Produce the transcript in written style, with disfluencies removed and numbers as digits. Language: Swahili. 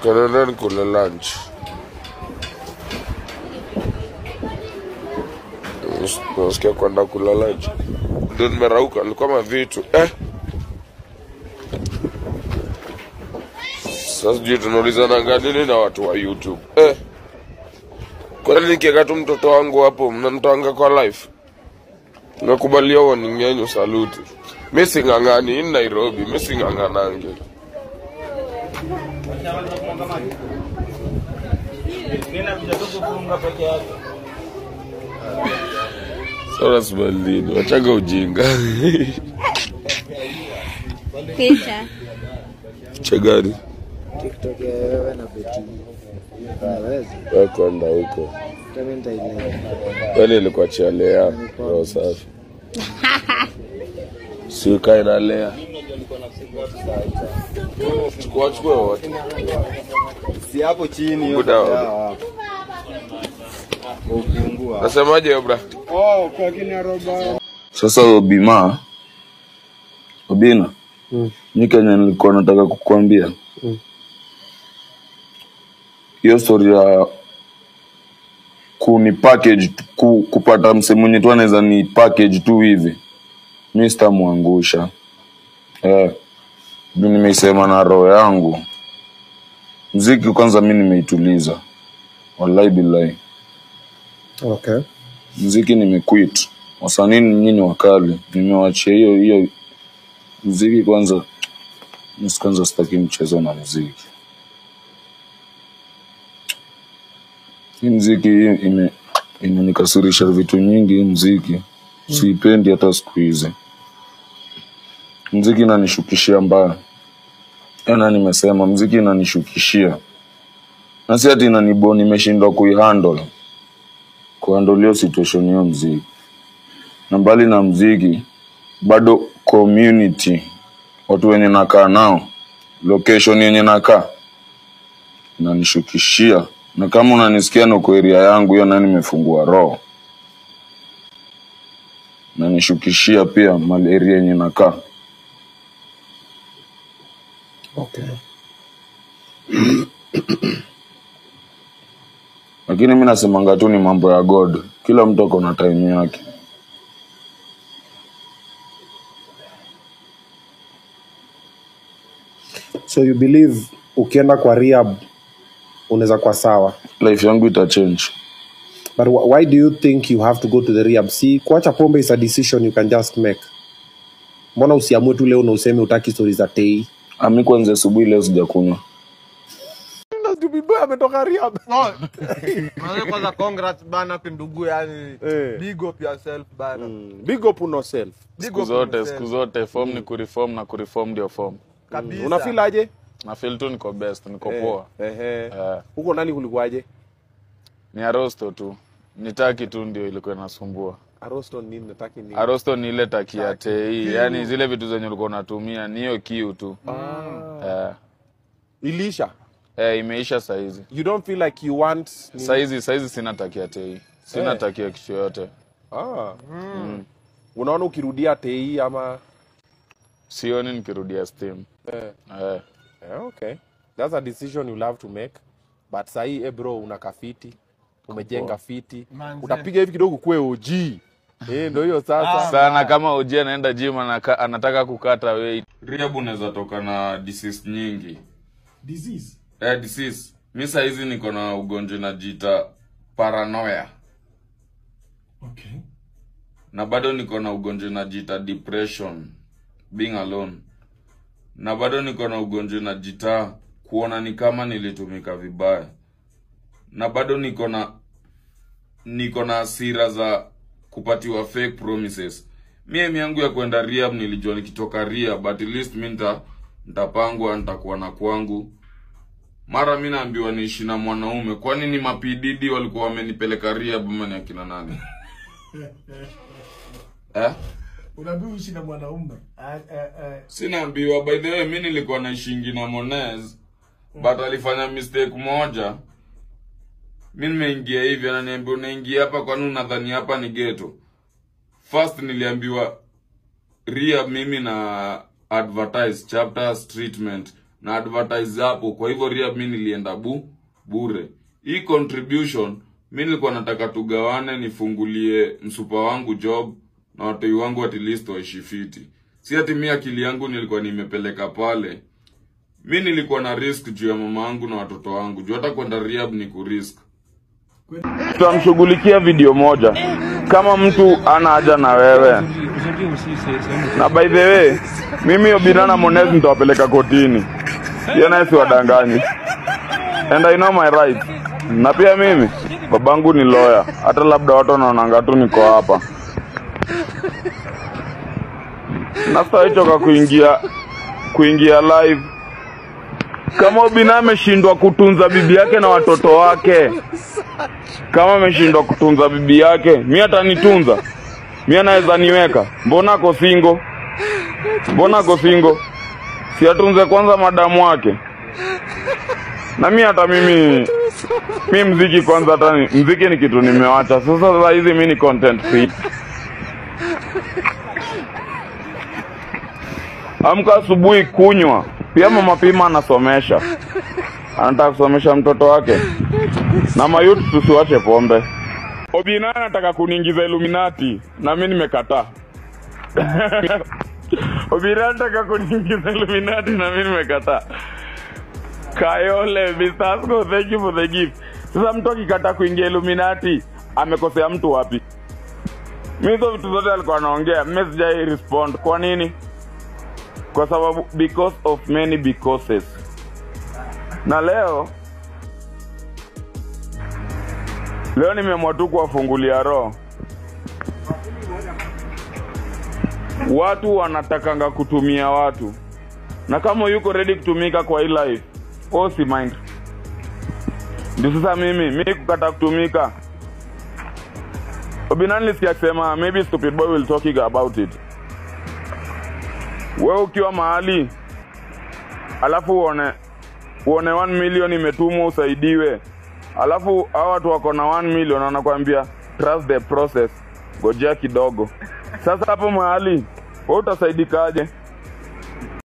Kanenda nikula lunch. Nasikia kwenda kula lunch. Ndio nimerauka, nilikuwa mavitu. Sasa juu tunaulizana nini na watu wa YouTube. Kwa nini nikiweka tu mtoto wangu hapo mnanitoanga kwa live? Nakubalia warning yenu, salute. Mimi singangani in Nairobi, mimi singanganange. Sasa sibali, wachaga ujinga. Kisha Chagari. TikTok wewe na beti. Unaweza? Kwenda huko. Tamenta ile. Wale ilikuwa chia Lea. Roho safi. Si ukae na Lea. Chukua wote. Si hapo chini hiyo. Ukingua. Nasemaje bra? Kwa kina roba. Sasa Obina. Ni Kenya nilikuwa nataka kukuambia. Hiyo story ya kuni package kupata msemunye tu anaweza ni package tu hivi. Mimi sitamuangusha. Ndio nimeisema na roho yangu. Muziki kwanza mimi nimeituliza. Wallahi billahi. Okay. Muziki nimequit. Wasanii nyinyi wakali. Nimewaachia hiyo muziki kwanza. Kwanza sitaki mchezo na muziki. Muziki imenikasirisha vitu nyingi muziki. Siipendi hata siku hizi. Muziki inanishukishia mbaya. Nimesema muziki inanishukishia. Na si ati inaniboni nimeshindwa kuihandle. Kuhandle hiyo situation hiyo muziki. Na mbali na muziki bado community, watu wenye nakaa nao, location yenye nakaa inanishukishia. Na kama unanisikia na uko area yangu hiyo nani nimefungua roho. Na nishukishia pia mali area yenye nakaa. Okay. Lakini mimi nasemanga tu ni mambo ya God. Kila mtu ako na time yake. So you believe ukienda kwa rehab unaweza kwa sawa? Life yangu ita change. But why do you think you have to go to the rehab? See, kuacha pombe is a decision you can just make. Mbona usiamue tu leo na useme utaki stories za Tei? Ami kwanza asubuhi leo sijakunywa. Boy ametoka rehab. Mwanzo kwanza congrats bana kwa ndugu yani. Big up yourself bana. Big up on yourself. Siku zote form ni kureform na kureform ndio form. Kabisa. Una feel aje? Na feel tu niko best, niko poa. Huko nani kulikuaje? Ni Arosto tu. Nitaki tu ndio ilikuwa inasumbua. Arosto nini nataki nini? Arosto ni ile taki ya Tei. Yaani zile vitu zenye ulikuwa unatumia ni hiyo kiu tu. Ilisha. Imeisha saizi. You don't feel like you want Saizi sina taki ya Tei. Sina taki ya kitu yote. Unaona ukirudia Tei ama sioni nikirudia Steam. Okay. That's a decision you'll have to make. But sahi bro unakafiti. Umejenga fiti. Utapiga hivi kidogo kwe OG. Ndio hiyo sasa. Sana kama OG anaenda gym anataka kukata weight. Rehab unaweza toka na disease nyingi. Disease? Disease. Mimi saizi niko na ugonjwa najiita paranoia. Okay. Na bado niko na ugonjwa najiita depression, being alone. Na bado niko na ugonjwa najiita kuona ni kama nilitumika vibaya. Na bado niko na hasira za kupatiwa fake promises. Mimi yangu ya kwenda rehab nilijua nikitoka rehab but at least mimi nitapangwa, nitakuwa na kwangu. Mara mimi naambiwa niishi na mwanaume. Kwani ni mapididi walikuwa wamenipeleka rehab ama ni akina nani? Unaambiwa uishi na mwanaume. Sinaambiwa. By the way mimi nilikuwa naishingi na Monez. But alifanya mistake moja. Mimi nimeingia hivi ananiambia unaingia hapa kwani unadhani hapa ni ghetto. First niliambiwa rehab mimi na advertise chapters treatment na advertise hapo. Kwa hivyo rehab mimi nilienda bure. Hii contribution mimi nilikuwa nataka tugawane, nifungulie msupa wangu job na watoi wangu at least waishi fiti. Si ati mimi akili yangu nilikuwa nimepeleka pale. Mimi nilikuwa na risk juu ya mama yangu na watoto wangu. Juu hata kwenda rehab ni kurisk. Tutamshughulikia video moja kama mtu ana haja na wewe. Na by the way, mimi Obinna Monez nitawapeleka kotini. Yana si wadanganyi. And I know my rights. Na pia mimi babangu ni lawyer. Hata labda watu wanaonanga tu niko hapa. Nastachoka kuingia live. Kama Obinna ameshindwa kutunza bibi yake na watoto wake. Kama ameshindwa kutunza bibi yake, mimi atanitunza. Mimi anaweza niweka. Mbona ako single? Si atunze kwanza madamu wake. Na mimi mziki kwanza, hata mziki ni kitu nimewacha. Sasa hizi mimi ni content creator. Amka asubuhi kunywa. Pia mama Pima anasomesha. Anataka kusomesha mtoto wake. Na mayouth tusiwache pombe. Obinna anataka kuniingiza Illuminati na mimi nimekataa. Obinna anataka kuniingiza Illuminati na mimi nimekataa. Kayole, Bisasco, thank you for the gift. Sasa mtu akikataa kuingia Illuminati, amekosea mtu wapi? Mimi hizo vitu zote alikuwa anaongea, mimi sijai respond. Kwa nini? Kwa sababu because of many becauses. Na leo nimeamua tu kuwafungulia roho. Watu wanatakanga kutumia watu. Na kama yuko ready kutumika kwa hii life, si mind. Ndio sasa mimi kukata kutumika. Obinna nilisikia kusema maybe stupid boy will talking about it. Wewe ukiwa mahali alafu uone 1 million imetumwa usaidiwe. Alafu hao watu wako na 1 million wanakuambia trust the process. Ngojea kidogo. Sasa hapo mahali wewe utasaidikaje?